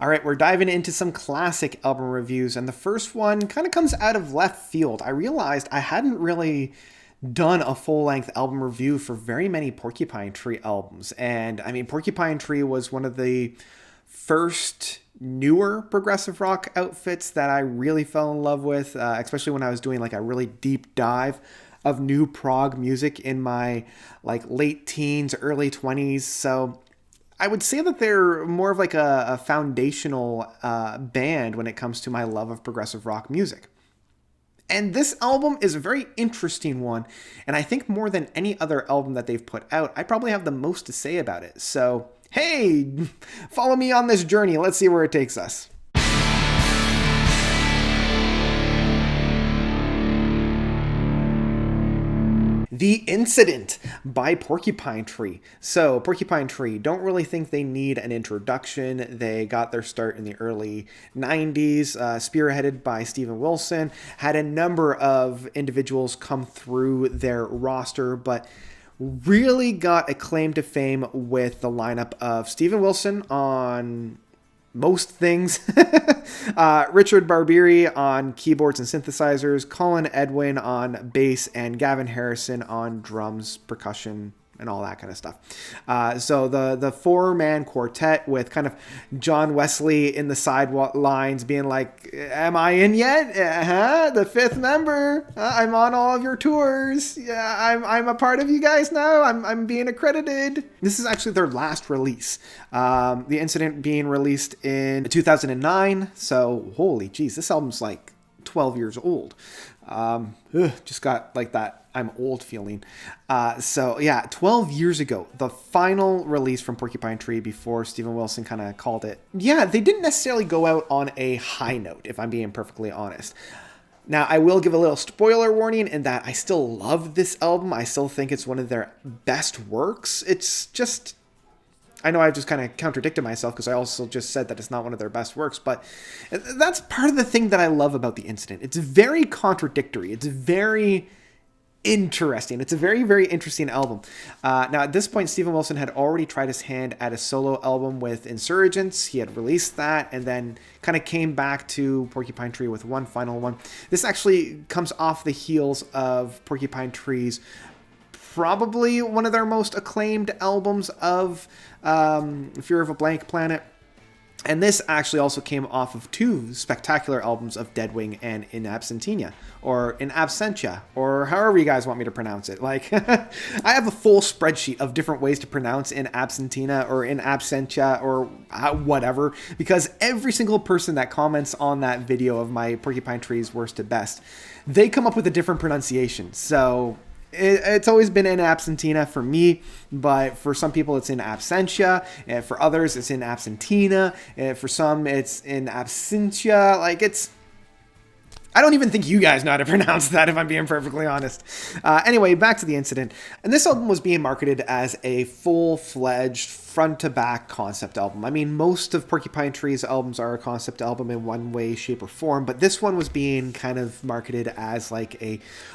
All right, we're diving into some classic album reviews, and the first one kind of comes out of left field. I realized I hadn't really done a full length album review for very many Porcupine Tree albums. And I mean, Porcupine Tree was one of the first newer progressive rock outfits that I really fell in love with, especially when I was doing like a really deep dive of new prog music in my like late teens, early 20s. So I would say that they're more of like a foundational band when it comes to my love of progressive rock music. And this album is a very interesting one, and I think more than any other album that they've put out, I probably have the most to say about it. So, hey, follow me on this journey. Let's see where it takes us. The Incident by Porcupine Tree. So, Porcupine Tree, don't really think they need an introduction. They got their start in the early 90s, spearheaded by Steven Wilson, had a number of individuals come through their roster, but really got a claim to fame with the lineup of Steven Wilson on most things. Richard Barbieri on keyboards and synthesizers, Colin Edwin on bass, and Gavin Harrison on drums, percussion, and all that kind of stuff. So the four-man quartet with kind of John Wesley in the sidelines being like, am I in yet? The fifth member. I'm on all of your tours. Yeah, I'm a part of you guys now. I'm being accredited. This is actually their last release. The Incident being released in 2009. So holy jeez, this album's like 12 years old. Just got like that I'm old feeling. So yeah, 12 years ago, the final release from Porcupine Tree before Steven Wilson kind of called it. Yeah, they didn't necessarily go out on a high note, if I'm being perfectly honest. Now, I will give a little spoiler warning in that I still love this album. I still think it's one of their best works. It's just, I know I've just kind of contradicted myself because I also just said that it's not one of their best works, but that's part of the thing that I love about The Incident. It's very contradictory. It's very interesting. It's a very, very interesting album. Now, at this point, Steven Wilson had already tried his hand at a solo album with Insurgents. He had released that and then kind of came back to Porcupine Tree with one final one. This actually comes off the heels of Porcupine Tree's probably one of their most acclaimed albums of Fear of a Blank Planet. And this actually also came off of two spectacular albums of Deadwing and In Absentia, or In Absentia, or however you guys want me to pronounce it. Like, I have a full spreadsheet of different ways to pronounce In Absentia or In Absentia or whatever, because every single person that comments on that video of my Porcupine Tree's worst to best, they come up with a different pronunciation. So it's always been in absentia for me, but for some people it's in absentia, and for others it's in absentina, and for some it's in absentia. Like, it's, I don't even think you guys know how to pronounce that, if I'm being perfectly honest. Anyway, back to The Incident. And this album was being marketed as a full-fledged, front-to-back concept album. I mean, most of Porcupine Tree's albums are a concept album in one way, shape, or form, but this one was being kind of marketed as like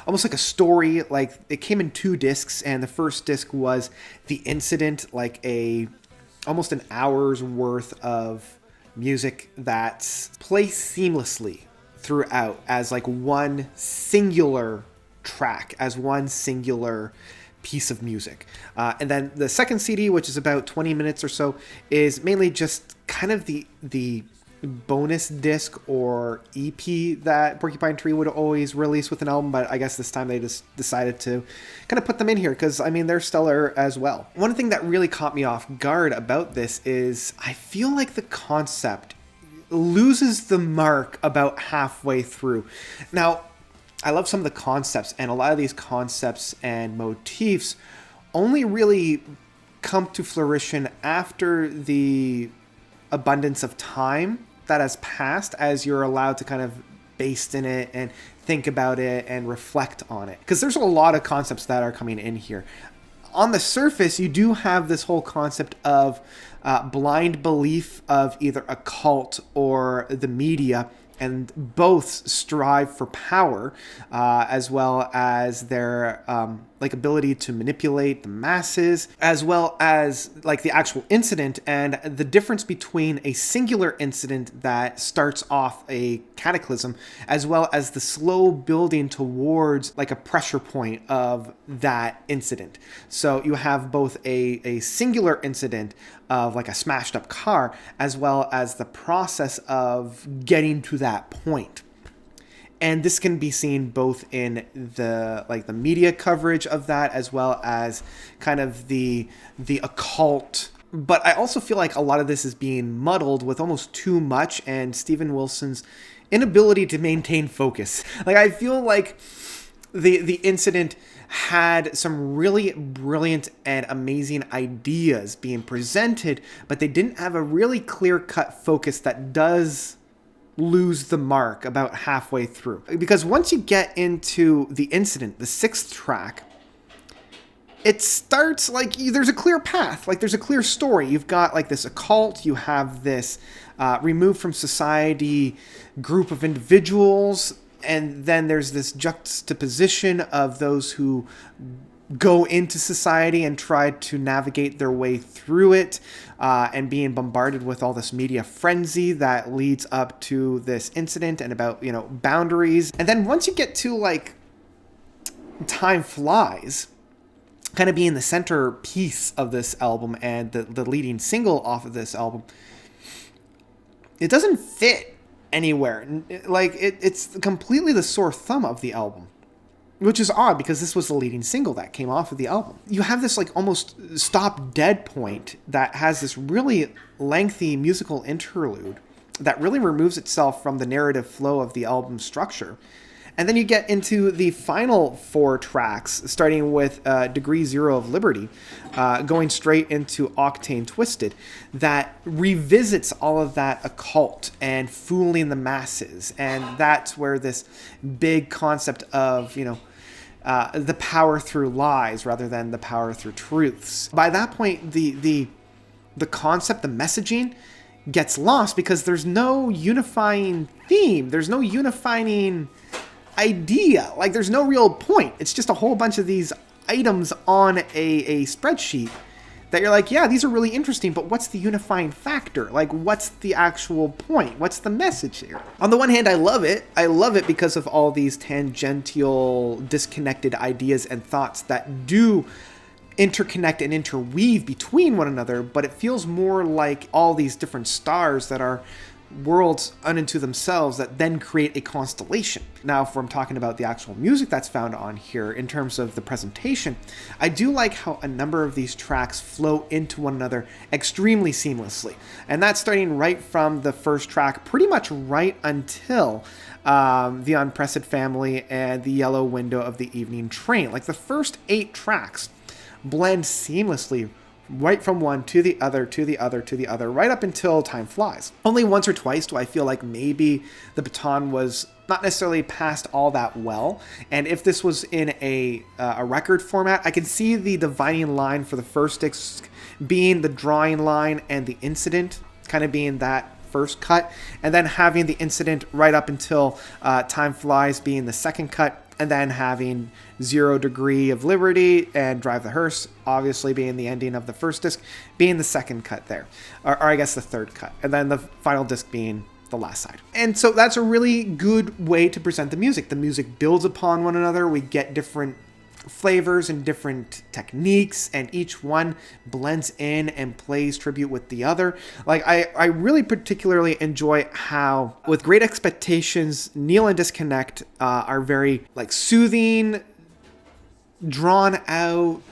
almost like a story. Like, it came in two discs, and the first disc was The Incident, like almost an hour's worth of music that plays seamlessly throughout as like one singular track, as one singular piece of music. And then the second CD, which is about 20 minutes or so, is mainly just kind of the bonus disc or EP that Porcupine Tree would always release with an album, but I guess this time they just decided to kind of put them in here because, I mean, they're stellar as well. One thing that really caught me off guard about this is I feel like the concept loses the mark about halfway through. Now, I love some of the concepts, and a lot of these concepts and motifs only really come to fruition after the abundance of time that has passed, as you're allowed to kind of baste in it and think about it and reflect on it. Because there's a lot of concepts that are coming in here. On the surface, you do have this whole concept of blind belief of either a cult or the media and both strive for power, as well as their like ability to manipulate the masses, as well as like the actual incident, and the difference between a singular incident that starts off a cataclysm, as well as the slow building towards like a pressure point of that incident. So you have both a singular incident of like a smashed up car, as well as the process of getting to that point. And this can be seen both in the like the media coverage of that, as well as kind of the occult. But I also feel like a lot of this is being muddled with almost too much, and Steven Wilson's inability to maintain focus. Like, I feel like the incident had some really brilliant and amazing ideas being presented, but they didn't have a really clear-cut focus that does lose the mark about halfway through. Because once you get into the incident, the 6th track, it starts like there's a clear path, like there's a clear story. You've got like this occult, you have this removed from society group of individuals, and then there's this juxtaposition of those who go into society and try to navigate their way through it, and being bombarded with all this media frenzy that leads up to this incident and about, you know, boundaries. And then once you get to like Time Flies, kind of being the centerpiece of this album and the leading single off of this album, it doesn't fit anywhere. Like it's completely the sore thumb of the album, which is odd because this was the leading single that came off of the album. You have this like almost stop dead point that has this really lengthy musical interlude that really removes itself from the narrative flow of the album structure. And then you get into the final 4 tracks, starting with Degree Zero of Liberty, going straight into Octane Twisted, that revisits all of that occult and fooling the masses. And that's where this big concept of, you know, the power through lies rather than the power through truths. By that point, the concept, the messaging gets lost because there's no unifying theme. There's no unifying idea. Like, there's no real point. It's just a whole bunch of these items on a spreadsheet that you're like, yeah, these are really interesting, but what's the unifying factor? Like, what's the actual point? What's the message here? On the one hand, I love it. I love it because of all these tangential, disconnected ideas and thoughts that do interconnect and interweave between one another, but it feels more like all these different stars that are worlds unto themselves that then create a constellation. Now, if I'm talking about the actual music that's found on here in terms of the presentation, I do like how a number of these tracks flow into one another extremely seamlessly. And that's starting right from the first track, pretty much right until the Unpressed Family and the Yellow Window of the Evening Train. Like, the first 8 tracks blend seamlessly right from one to the other, to the other, to the other, right up until Time Flies. Only once or twice do I feel like maybe the baton was not necessarily passed all that well. And if this was in a record format, I can see the dividing line for the first disc being the drawing line and the incident kind of being that first cut, and then having the incident right up until Time Flies being the second cut, and then having 0 Degree of Liberty and Drive the Hearse obviously being the ending of the first disc, being the second cut there, or I guess the third cut, and then the final disc being the last side. And so that's a really good way to present the music. The music builds upon one another. We get different flavors and different techniques, and each one blends in and plays tribute with the other. Like, I really particularly enjoy how, with Great Expectations, Kneel and Disconnect are very like soothing, drawn out,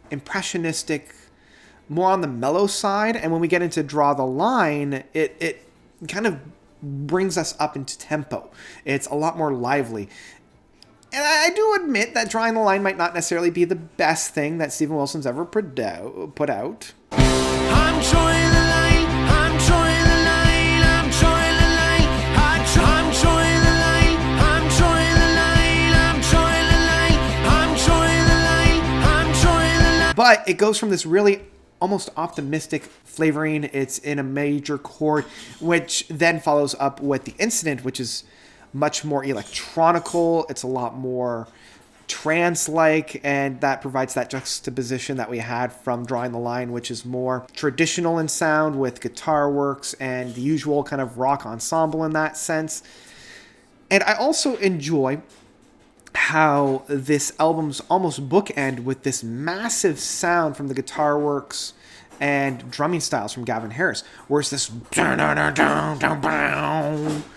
impressionistic, more on the mellow side. And when we get into Draw the Line, it kind of brings us up into tempo. It's a lot more lively. And I do admit that Drawing the Line might not necessarily be the best thing that Steven Wilson's ever put out. I'm drawing the line, I'm drawing the line, I'm drawing the line, I'm drawing the line, I'm drawing the line, I'm drawing the line, I'm drawing the line, I'm drawing the line. But it goes from this really almost optimistic flavoring. It's in a major chord, which then follows up with The Incident, which is much more electronical. It's a lot more trance-like, and that provides that juxtaposition that we had from Drawing the Line, which is more traditional in sound with guitar works and the usual kind of rock ensemble in that sense. And I also enjoy how this album's almost bookend with this massive sound from the guitar works and drumming styles from Gavin Harris, where it's this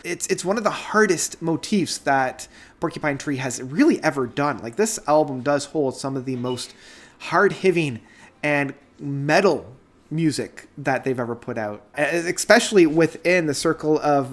it's one of the hardest motifs that Porcupine Tree has really ever done. Like, this album does hold some of the most hard-hitting and metal music that they've ever put out, especially within the circle of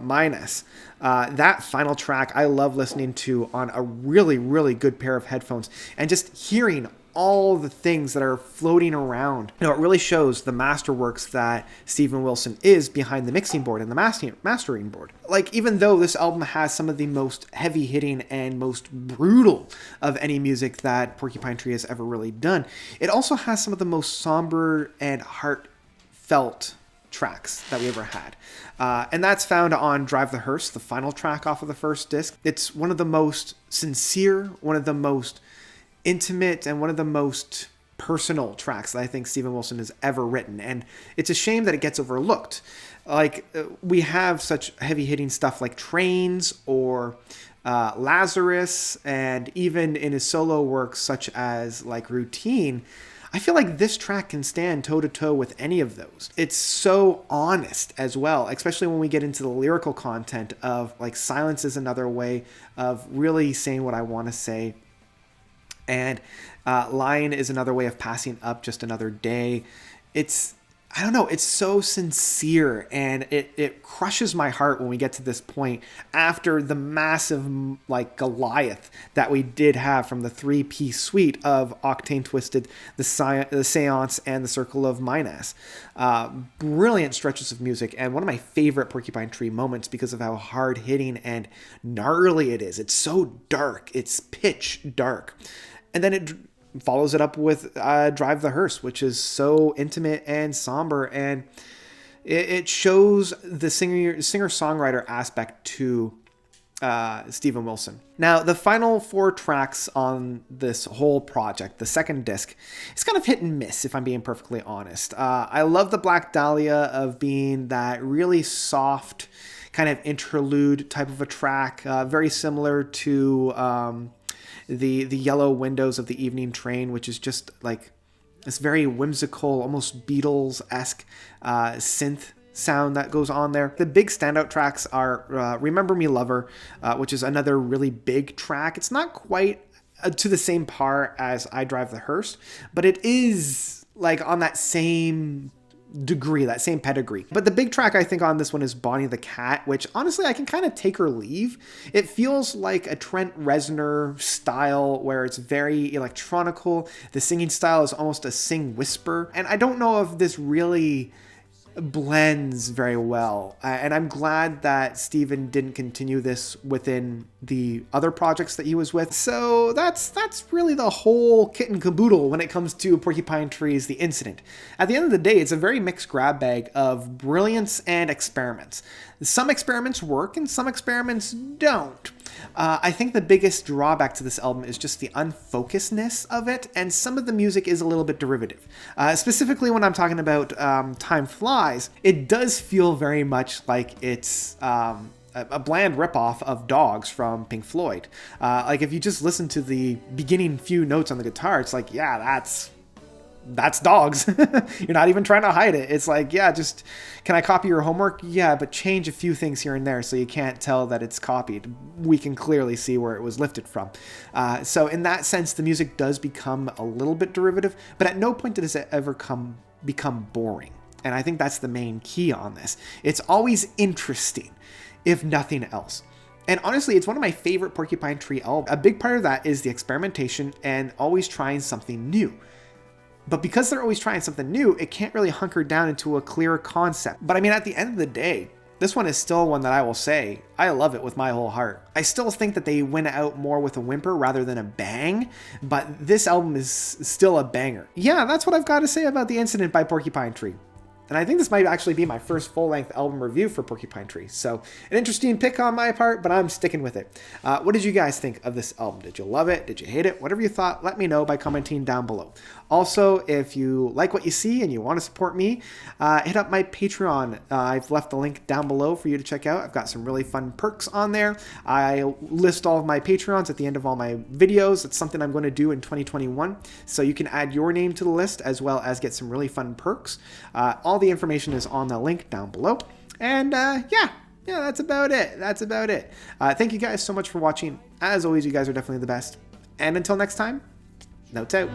Minus. That final track I love listening to on a really, really good pair of headphones, and just hearing all the things that are floating around. It really shows the masterworks that Steven Wilson is behind the mixing board and the mastering board. Like, even though this album has some of the most heavy-hitting and most brutal of any music that Porcupine Tree has ever really done, it also has some of the most somber and heartfelt tracks that we ever had. And that's found on Drive the Hearse, the final track off of the first disc. It's one of the most sincere, one of the most intimate, and one of the most personal tracks that I think Steven Wilson has ever written. And it's a shame that it gets overlooked. Like, we have such heavy-hitting stuff like Trains or Lazarus, and even in his solo works such as like Routine. I feel like this track can stand toe-to-toe with any of those. It's so honest as well, especially when we get into the lyrical content of, like, Silence is another way of really saying what I want to say. And Lying is another way of passing up just another day. It's, I don't know, it's so sincere, and it crushes my heart when we get to this point after the massive, like, Goliath that we did have from the three-piece suite of Octane Twisted, the Seance, and the Circle of Minas. Brilliant stretches of music, and one of my favorite Porcupine Tree moments because of how hard-hitting and gnarly it is. It's so dark. It's pitch dark. And then it follows it up with Drive the Hearse, which is so intimate and somber, and it shows the singer-songwriter aspect to Steven Wilson. Now, the final 4 tracks on this whole project, the second disc, it's kind of hit and miss, if I'm being perfectly honest. I love the Black Dahlia of being that really soft kind of interlude type of a track, very similar to the Yellow Windows of the Evening Train, which is just like this very whimsical, almost Beatles-esque synth sound that goes on there. The big standout tracks are Remember Me Lover, which is another really big track. It's not quite to the same par as I Drive the Hearse, but it is like on that same degree, that same pedigree. But the big track I think on this one is Bonnie the Cat, which honestly I can kind of take or leave. It feels like a Trent Reznor style where it's very electronical. The singing style is almost a sing whisper, and I don't know if this really blends very well, and I'm glad that Steven didn't continue this within the other projects that he was with. So that's really the whole kit and caboodle when it comes to Porcupine Tree's The Incident. At the end of the day, it's a very mixed grab bag of brilliance and experiments. Some experiments work and some experiments don't. I think the biggest drawback to this album is just the unfocusedness of it, and some of the music is a little bit derivative. Specifically when I'm talking about Time Flies, it does feel very much like it's a bland ripoff of Dogs from Pink Floyd. Like, if you just listen to the beginning few notes on the guitar, it's like, yeah, that's Dogs. You're not even trying to hide it. It's like, yeah, just, can I copy your homework? Yeah, but change a few things here and there so you can't tell that it's copied. We can clearly see where it was lifted from. So in that sense, the music does become a little bit derivative, but at no point does it ever become boring. And I think that's the main key on this. It's always interesting, if nothing else. And honestly, it's one of my favorite Porcupine Tree albums. A big part of that is the experimentation and always trying something new. But because they're always trying something new, it can't really hunker down into a clear concept. But I mean, at the end of the day, this one is still one that I will say, I love it with my whole heart. I still think that they went out more with a whimper rather than a bang, but this album is still a banger. Yeah, that's what I've got to say about The Incident by Porcupine Tree. And I think this might actually be my first full-length album review for Porcupine Tree. So an interesting pick on my part, but I'm sticking with it. What did you guys think of this album? Did you love it? Did you hate it? Whatever you thought, let me know by commenting down below. Also, if you like what you see and you want to support me, hit up my Patreon. I've left the link down below for you to check out. I've got some really fun perks on there. I list all of my Patreons at the end of all my videos. It's something I'm going to do in 2021. So you can add your name to the list as well as get some really fun perks. All the information is on the link down below. And yeah, that's about it. Thank you guys so much for watching. As always, you guys are definitely the best. And until next time, notes out.